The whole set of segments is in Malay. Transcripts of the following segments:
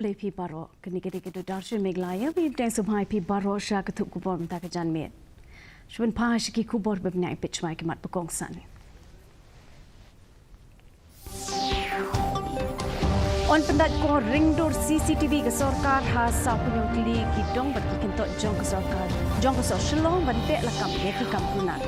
Pi baro kini ketika darshan Meghalaya bi teng subhai pi baro sha ketuk kubor mta ke janmet. Shun pa shiki kubor bebnyai pitch mai kemat pekongsan. On pendat ko ringdor CCTV ke sorkar ha sa penyokli ki dong bat ki kentok jong ke sorkar. Jong ke sor shlong bante lakam ye ki kampunan.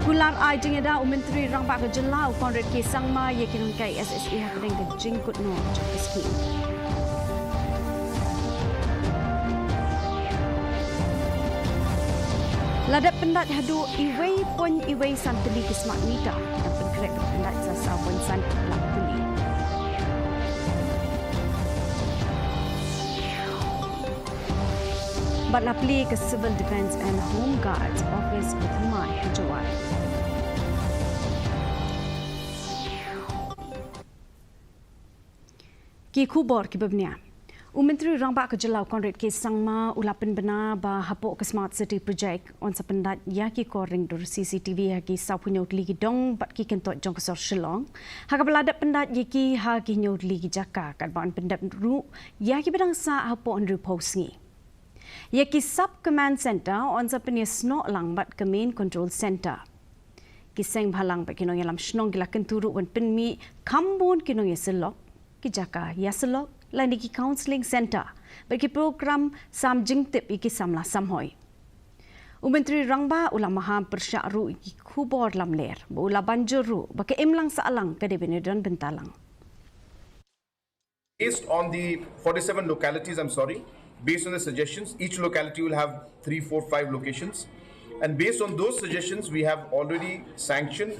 Kular ai jengeda Menteri Rambak ke Jelau Konrad K Sangma ye kinun kai SSA hakring ke jingkut no jong skim. Ladat pendat hadu iwei pon iwei santeli ke smart meter dan pengkrek pendat sasa pon sant laktuli. But lapli ke Civil Defence and Home Guards Office Bethumai Hajawai. Ki kubor ki bebnia. Menteri Rambak ke Jelau Konrad K Sangma ulapin benar ba hapok ke Smart City Project on sependat ya ki koring dur CCTV ya ki sapunyot ligi dong bat ki kentot jong kesor Shillong. Haka beladat pendat ya ki ha ki nyot ligi jaka kat ban pendat ru ya ki bedang sa hapok andru posngi. Ya ki sub command center on sepenya snok lang bat ke main control center. Kiseng bhalang bat kinong yalam snong gila kenturu wan penmi kambon kinong ya selok ki jaka ya selok lain ki counselling center bagi program sam jingtip iki samla samhoi. Menteri Rangba ulam maha persyaru iki kubor lamler ula banjuru bagi imlang saalang ke debenedon bentalang. Based on the 47 localities, based on the suggestions, each locality will have 3, 4, 5 locations. And based on those suggestions, we have already sanctioned,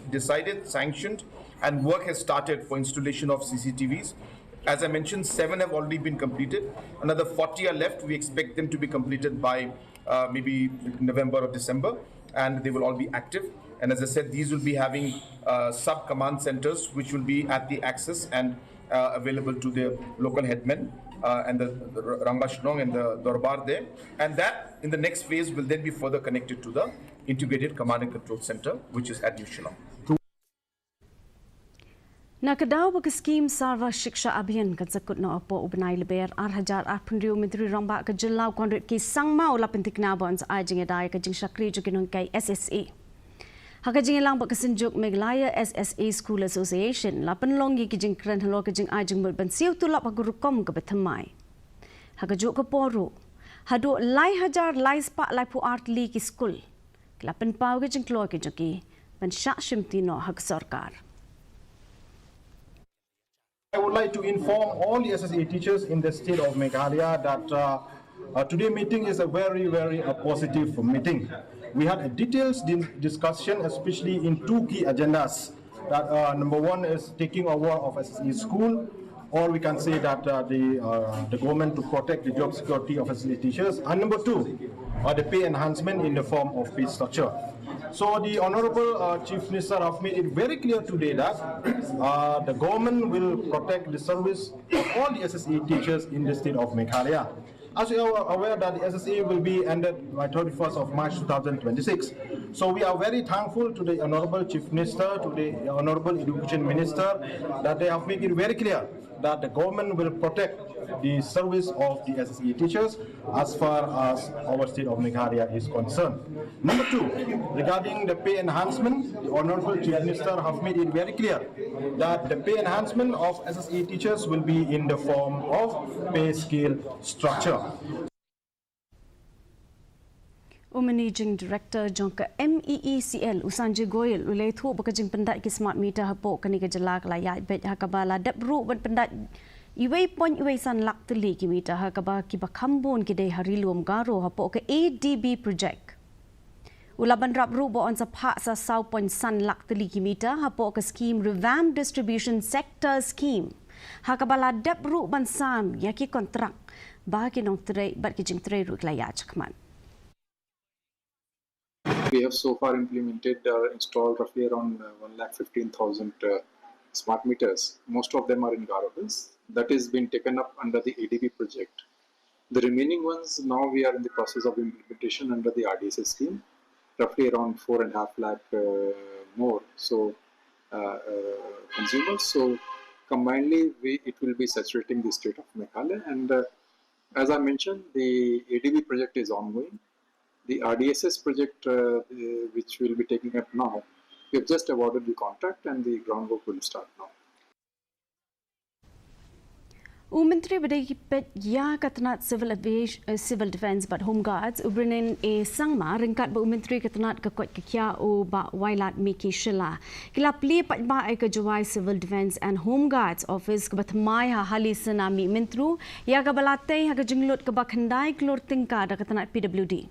and work has started for installation of CCTVs. As I mentioned, 7 have already been completed. Another 40 are left. We expect them to be completed by maybe November or December, and they will all be active. And as I said, these will be having sub-command centers, which will be at the access and available to the local headmen and the Ramba Shnong and the Dorbar there. And that, in the next phase, will then be further connected to the Integrated Command and Control Center, which is at New Shillong. Nakadaw bagi skim Sarva Shiksha Abhiyan kan sakut na opo ubnai leber 8,800 Menteri Rambak ke Jelau Konrad K Sangma ula pentik nabon sa ajing edai ke jing syakri jukinong kay SSA. Haka jing ilang pagkasenjuk Meghalaya SSA School Association la penlong yi kijing kren halo ke jing ajing mulban siu tulap pagurukom ke bethamai. Haka juk ke poru. Hadu lai hajar lai spak lai pu art li ki school. La penpau ke jing keluar ke juki ban syak shimtino hak sarkar. I would like to inform all the SSA teachers in the state of Meghalaya that today's meeting is a very positive meeting. We had a detailed discussion, especially in 2 key agendas. That number 1 is taking over of SSA school, or we can say that the government to protect the job security of SSA teachers, and number 2, the pay enhancement in the form of pay structure. So the Honorable Chief Minister have made it very clear today that the government will protect the service of all the SSA teachers in the state of Meghalaya. As you are aware that the SSA will be ended by 31st of March 2026. So we are very thankful to the Honorable Chief Minister, to the Honorable Education Minister, that they have made it very clear that the government will protect the service of the SSA teachers as far as our state of Meghalaya is concerned. Number 2, regarding the pay enhancement, the Honorable Chief Minister have made it very clear that the pay enhancement of SSA teachers will be in the form of pay scale structure. Managing Director Jongka MEECL Usanji Goyal ulai thu bakajing pendat ki smart meter hapo kani ke jelak layak bet hakabala dabru ban pendat iwei pon iwei san lak teli ki meter hakaba ki bakambon ki dei harilum garo hapo ke ADB project. Ulaban rabru bo on sa phak sa sau pon san lak teli ki meter hapo ke scheme revamp distribution sector scheme. Hakabala dabru ban sam yaki kontrak ba ki nong trei bat ki jing trei ru layak chakman. We have so far implemented or installed roughly around 1,15,000 smart meters. Most of them are in Garos. That is being taken up under the ADB project. The remaining ones, now we are in the process of implementation under the RDSS scheme, roughly around 4.5 lakh more. So consumers. So combinedly, it will be saturating the state of Meghalaya. And as I mentioned, the ADB project is ongoing. The RDSS project, which we'll be taking up now, we have just awarded the contract and the groundwork will start now. Menteri Berdaya Ya Katanat Civil Defence but Home Guards Ubrinin Sangma ringkat Menteri Katanat Kekot Kekia o ba Wailat Miki Shila. Kila pli pat ba ai Kejawai Civil Defence and Home Guards Office kebatmai ha hali senami mentru ya kabalate ha kejenglut kebakhandai kelur tingka da Katanat PWD.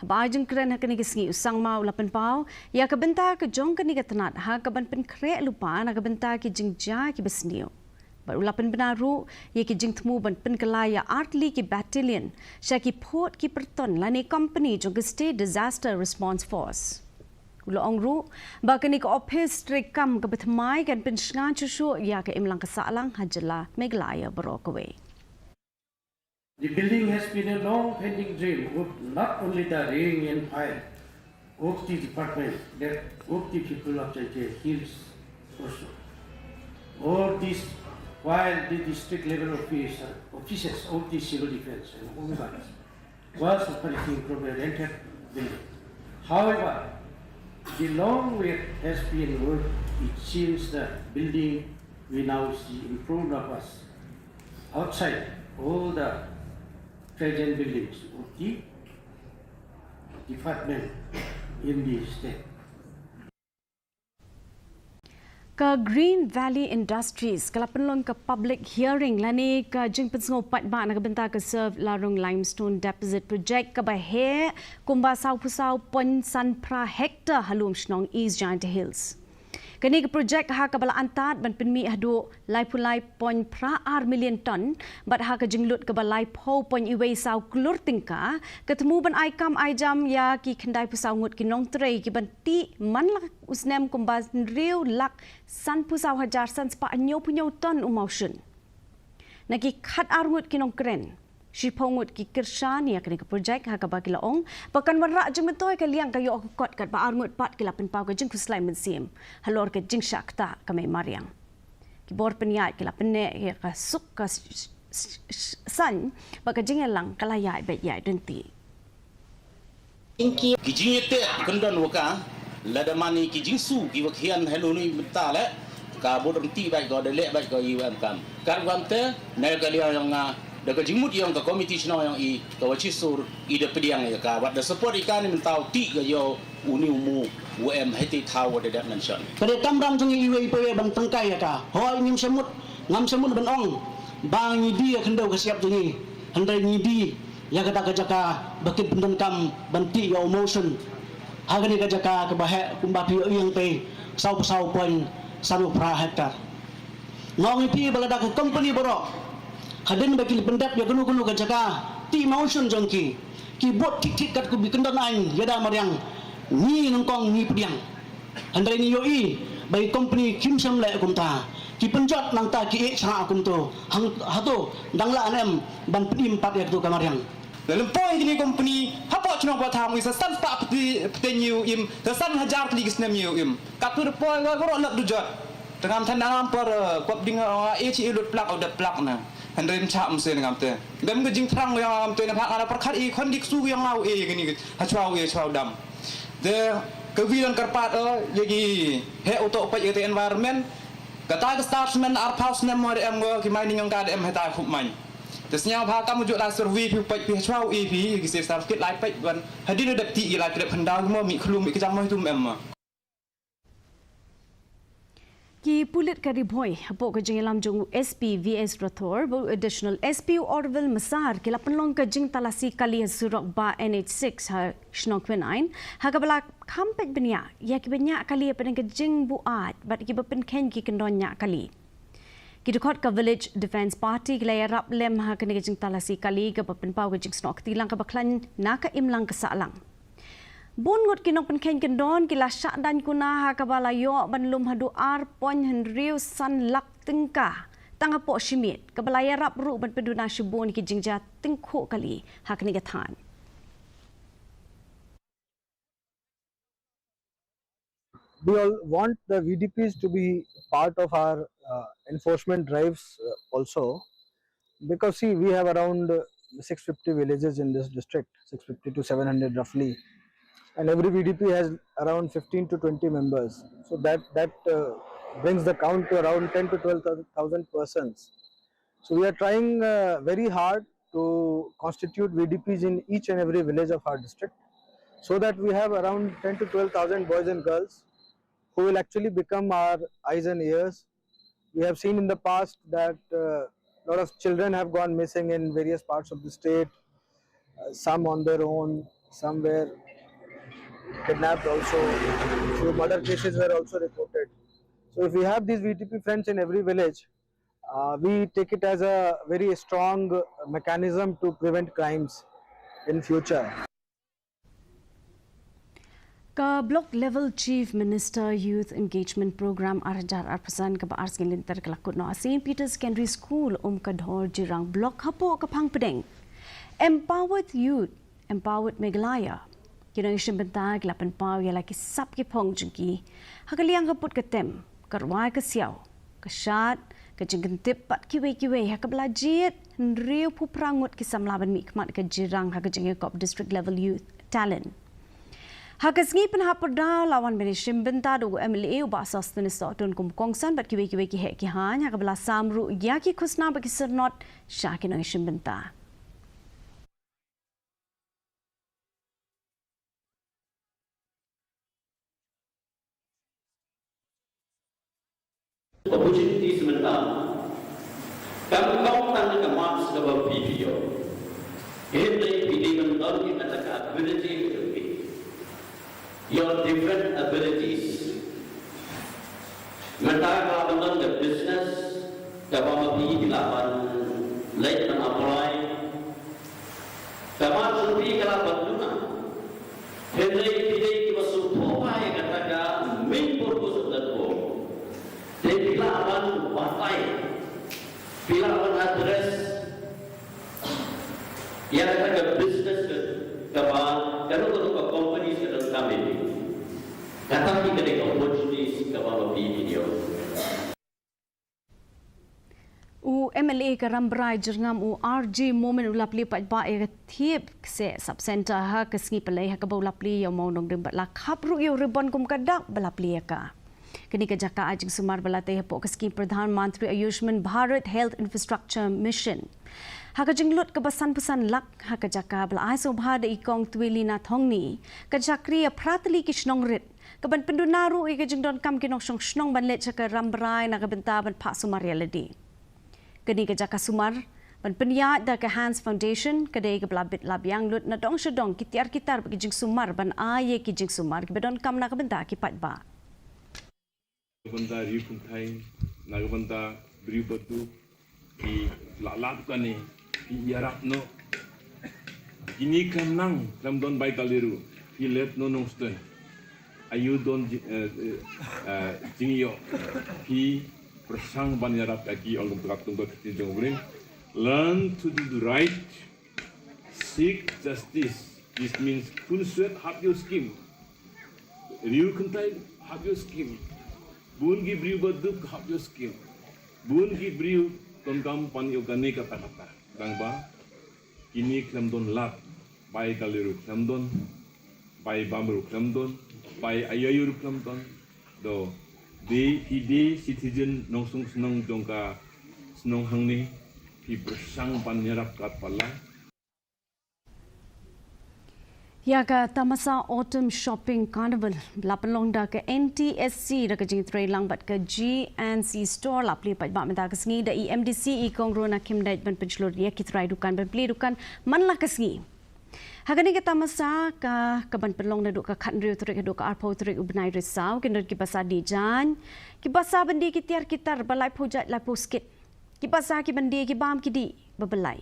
Bajeng keren hakani kesengi usang mau lapan pau ya kebenta ke jong kani Katanat ha kaban pen krek lupa na kebenta ki jengja ki besnio. Ulapan benaru ye ki jingtmu ban penkelaya artli ki battalion syaki port ki perton lani company jong state disaster response force ulo ongru bakani ko office trekam ke betmai kan pensngan chusu ya ke imlang kesalang hajela Meghalaya Barokawe. The building has been a long pending dream of not only the rank and file of the department but of the people of the hills also. All these while the district level officers of the civil defence and home guards was operating from a rented building. However, the long wait has been worked. It seems the building we now see in front of us, outside all the present buildings of the department in the state. Ke Green Valley Industries kalapenlong ke public hearing lani ke jing pensngo pat ba na kebenta ke serve larung limestone deposit project ke bahe kumba sau pusau pon san pra hektar halum snong East Giant Hills. Kini ke projek ha kabala antat ban penmi hadu lai pulai pon pra ar million ton bat ha ke jinglut ke balai po pon iwei sau klur tingka ketemu ban ai kam ai jam ya ki kendai pusau ngut ki nong trei ki ban ti man lak usnem kumbas riu lak san pusau hajar san spa anyo punyo ton umotion naki khat ar ngut ki nong kren Shipongut ki kirsani ya kini ke projek ha ka bagi laong pakan warak jeng mentoi ke liang kayo kot kat ba armut pat ke lapen pau ke jeng kuslai mensim halor ke jeng syakta kami mariang ki bor peniat ke lapen ne ya ka suk ka san ba ke jeng lang kalayai bet ya denti ki jing yete kendon waka lada mani ki jing su ki wakhian hello ni mentale ka bodong ti bai go de le bai go UM kam kan wante ne ga liang yang Daga jimut yang ke komiti sino yang i kawaci sur ide pediang ya ka wat da support ikan ni mentau ti ga yo uni umu UM heti tahu de dat mention. Pada tamram sungi iwe ipe bang tengkai ya ka. Hoi ngim semut ngam semut ben ong. Bang idi ya kendau ke siap sungi. Handai ngidi ya kata ka jaka bakit pendan kam banti ya emotion. Hagani ka jaka ke bahe kumba pi yang pe sau poin sanu pra hektar. Ngong ipi balada ke company borok. Hadin bagi pendap ya gunu ke jaka ti motion jongki ki bot tik kat ku bikendan ain yada mariang ni nongkong ni pediang handai ni yoi bagi company kim sam le kumta ki penjot nang ta ki sa akum to hang hato dangla anem ban pedim pat ya tu kamariang dalam poin ini company apa cuma buat tamu isa san pak petenyu im san hajar kali kisnem im kapur poin ga goro lak dujat dengan tandang per kop ding ci lut plak odat plak na handai cham se ngam te dem ga jing trang yang am te na phak ana perkhat i khon dik su yang lau gini ha chwau dam de kewilan karpat lagi he auto pa te environment kata ke statement ar paus nem mo em go ki mining yang ka em heta khup man desnya pha kam ju la survey pi pa pi chwau ep ki se star kit lai pa ban hadin dap ti lai trep handau mo mi khlum mi kejam mo tum em Ki pulit karibhoy hapo ka jing lam jong SP VS Rathor bo additional SP Orville Masar ki lapanlong ka jing talasi kali surok ba NH6 ha snokwenain ha ka bala kampet benya ya ki benya kali pen ka jing buat bat ki bapen ken ki kendonya kali ki dekot ka village defense party ki layarap lem ha ka jing talasi kali ka bapen pau ka jing snok tilang ka baklan na ka imlang ka salang Bun ngot kinong penken kendon kila syak dan kuna ha kabala yo banlum hadu ar pon henriu san lak tingka tangapok simit kabala yarap ru ban peduna shibun ki jingja tingko kali ha kini gathan we all want the VDPs to be part of our enforcement drives also, because see, we have around 650 villages in this district, 650 to 700 roughly, and every VDP has around 15 to 20 members. So that brings the count to around 10 to 12,000 persons. So we are trying very hard to constitute VDPs in each and every village of our district, so that we have around 10 to 12,000 boys and girls who will actually become our eyes and ears. We have seen in the past that a lot of children have gone missing in various parts of the state, some on their own, some were kidnapped also, few murder cases were also reported. So if we have these VTP friends in every village, we take it as a very strong mechanism to prevent crimes in future. Ka Block Level Chief Minister Youth Engagement Program Arjar Arpasan ka baars ngelintar kelakut no St. Peter's Secondary School Kadhor Jirang Block Hapo Kapang Pedeng. Empowered Youth, Empowered Meghalaya. Kinang isyong bentag lapan pau ya laki sap ki pong jengki. Hakaliang kaput katem, karwai ka siyaw, kasyat, kajengentip pat kiwe-kiwe hakabelajit, nriu pu prangut kisamlaban mikmat ka jirang hakajengekop District Level Youth Talent. Hakasngi penhaperda lawan benishim benta do MLA uba asas tenis tun kum kongsan bat kiwe-kiwe ki hek ki han hakabela samru ya ki khusna ba ki sernot syakin ang ishim benta. Opportunity sementara kami kau tanya ke mas sebab video ini video mentor kita cakap ability your different abilities mentara kalau mentor ke business kalau mau dilakukan late and apply kalau sendiri kalau berdua ini video kita supaya katakan main purpose of that work. Bila awan partai, bila awan address, yang ada business ke kawan, kalau ke company ke dalam kami, kata kita ada opportunities kawan video. U MLA Karambrai Jerngam u RG Moment ulapli patba e thiep se sub center ha kesngi pelai ha kabau lapli yang mau nong dembat la khapru yo ribon kum kadak balapli ka. Kini kejaka ajing sumar balate hepok keski Pradhan Mantri Ayushman Bharat Health Infrastructure Mission. Haka jinglut kebasan pesan lak haka jaka belai sobha de ikong twilina thongni kejakri pratli kishnong rit keban pendunaru i kejingdon kam kinong snong banlet chaka rambrai na kebenta ban pak sumar yaladi. Kini kejaka sumar ban penyat da ke Hands Foundation kedai ke belabit labiang lut na dong sedong kitiar kitar bagi jing sumar ban aye ki jing sumar kebedon kam na kebenta kipat ba. Benda riu kuntai, naga benda beriu batu, ki lalap kani, ki yarap no. Kini kenang dalam don baik kaliru, ki let no nongsten. Ayu don jingyo, ki persang ban yarap kaki orang berkatung berkecil jengubring. Learn to do the right, seek justice. This means kunsuat have your scheme. Riu kuntai have your scheme. Bun gi briu baduk hab yo skill. Bun gi briu tongkam pan yo gane kata-kata. Dang ba kini klamdon lap bai kaliru klamdon bai bamru klamdon bai ayayur klamdon do de ide citizen nongsung senong jongka senong hangni pi bersang pan nyarap kat pala. Yaga Tamasa Autumn Shopping Carnival lapelong da ke NTSC da ke jing tray lang bat ke GNC store lapli pat ba menta kesngi da EMDC ikong rona kimdait ban pencelur dia kitrai dukan ban pli dukan manla kesngi. Hagani ke Tamasa ka ban pelong da duk ka khandriu trik duk ka arpau trik ubnai risau kendor ki basa di jan ki basa bandi ki tiar kitar balai pujat lai poskit ki basa ki bandi ki bam ki di babelai.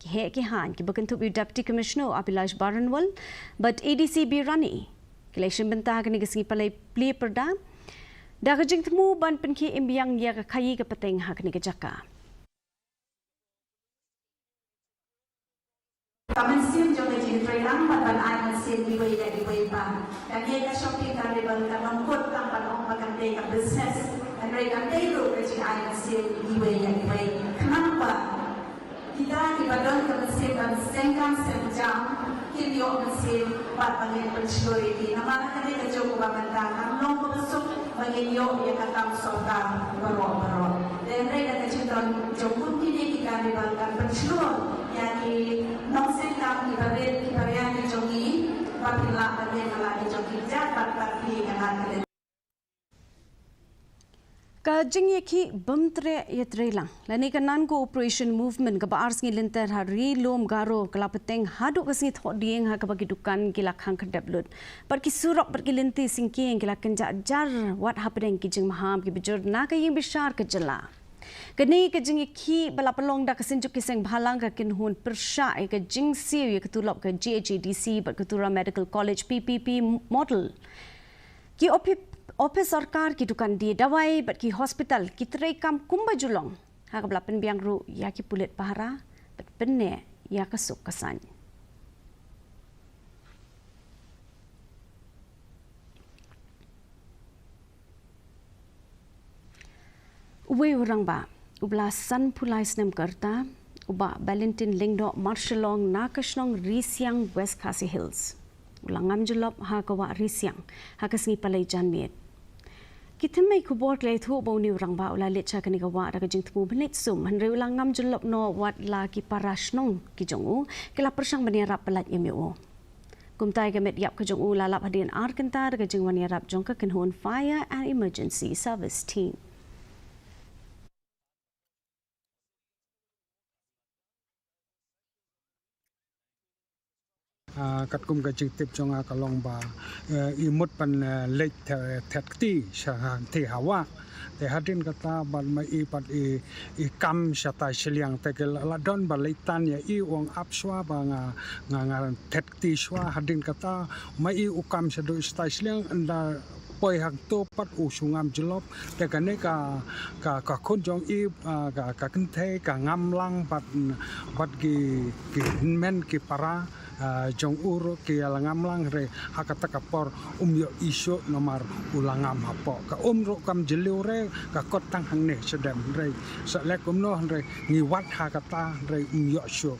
Ki han ki berkentup Deputy Commissioner Abhilash Baranwal but ADC Birani election bentah kini kesngi palai pli perda da kejing temu ban penki imbiang ya kayi ke peteng hak ni kejaka Kami siap jom kejing terang ban ai mesin iway dan iway pa. Kami ka shopping carnival ka mangkot ang panong magandang ka business. Ang regandang ko kasi ay mesin iway dan iway. Kenapa? Kita ibadah ke mesin dan sengkang sejam kini mesin buat bagian pensyuriti. Nama kami kejauh kebangan nong masuk bagian yang kata sorga berok. Dan mereka kejauh jauh kini kita dibalkan pensyur yang nong sengkang ibadah kejauh ini apabila bagian kalau kejauh jabat tapi yang Kajing yaki bamtre yatrelang. Lani kanan ko operation movement ka baars ngi linter hari lom garo kalapeteng hadu kasi thok dieng ha kabagi dukan gila khang kadablut. Par ki surok par ki linti singking gila kenja jar what happening ki jing maham ki bijur na ka ying bishar ka jala. Kani ka jing yaki balapalong da kasinjuk ki seng bhalang ka kinhun persha ka jing siu ka tulop ka GHADC par Ketura Medical College PPP model. Ki Office सरकार की दुकान di dawai bat ki hospital ki terai kam kumba julong ha ka belapen biang ru ya ki pulit pahara bat penne ya kasuk kasan uwe orang ba ubla san pulai snem karta uba Valentin Lingdo Marshalong Nakashnong Risiang West KHASI Hills ulangam julop ha kawa Risiang ha kasngi palai janmiet kita mai kubor klei thu bo ni rang ba ula lecha kani ka wa ra ka jing thu benit sum han re ulang ngam jelop no wat la ki parashnong ki jongu kela persang bani rap pelat yemeo kumtai ka met yap ka jongu la lap hadin ar kenta ra ka jing wani rap jong ka kenhon fire and emergency service team kat kum ka jing tip jonga kalong ba imut pan lek thekti sha the hawa te hadin kata ban mai i pat i kam shata shiliang te la don ba leitan ya i ong apswa ba nga thekti shwa hadin kata mai i ukam shado sta shiliang anda poi hak to pat u sungam jelop te kane ka khon jong i ka kenthe ka ngamlang bat ki men ki para jong uro ki langam re hakata kapor yo iso nomar ulangam hapo ka ro kam jeliu re ka kotang hang ne sedem re sa lek no re ni wat hakata re yo sho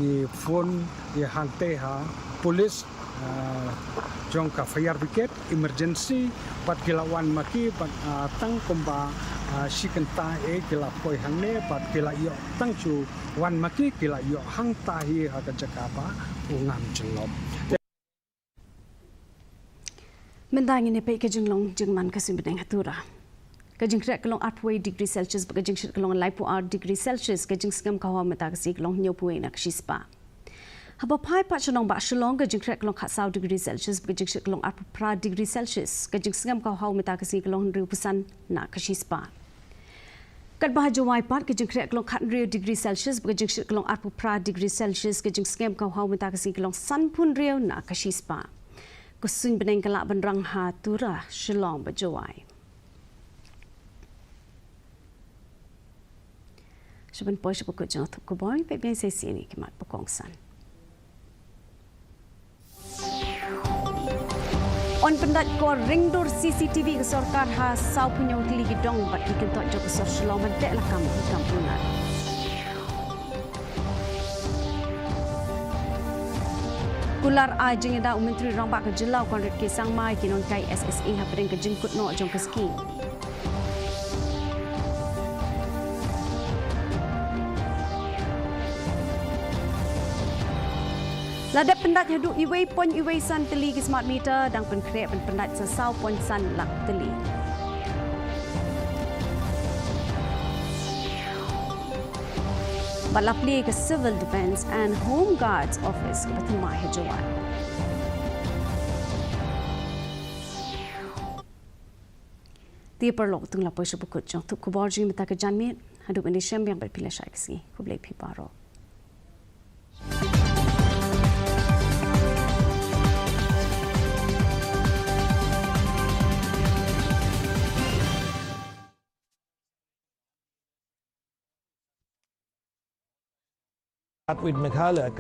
ni phone ye hante ha police jong ka fire brigade emergency pat kilawan maki pat tang komba sikenta kila poi hangne pat kila yo tang chu wan maki kila yo hang tahi ha ka jakapa ungam jelop mendang ini pe ke jinglong jingman kasim bedeng hatura kajing krek kelong 8 degree celsius kajing shit kelong 8 degree celsius kajing skam kawa mata kasi kelong nyopuai nak shispa haba pai pa chnong ba shlong kajing krek kelong 7 degree celsius kajing shit kelong 8 degree celsius kajing skam kawa mata kasi kelong riupusan nak shispa kat bahaju wai part kajing krek kelong 4 degree celsius kajing shit kelong 8 degree celsius kajing skam kawa mata kasi kelong sanpun riu nak shispa kusun beneng kelak benrang ha turah shlong bajawai Seben poi sebut jang tu kuboy pe bien se sini kemat pekongsan on pendat ko ringdur CCTV ke sarkar ha sau punya utili gidong bat dikentok jok sor shlong mentek lakam kampungan kular ajing da menteri rambak ke jelau konret ke sangmai kinon kai SSA hapring ke jingkut no jong ke ski Ladap pendat hadu iwei pon iwei san teli ke smart meter dan penkrep pendat sesau pon san lak teli. Balapli ke Civil Defence and Home Guards Office ke Batamai Hajawan. Dia perlu tunggu lapor sebut jong tu kubarji mata ke janmit hadu ini syam yang berpilih syaiksi kublai piparo. With Meghalaya.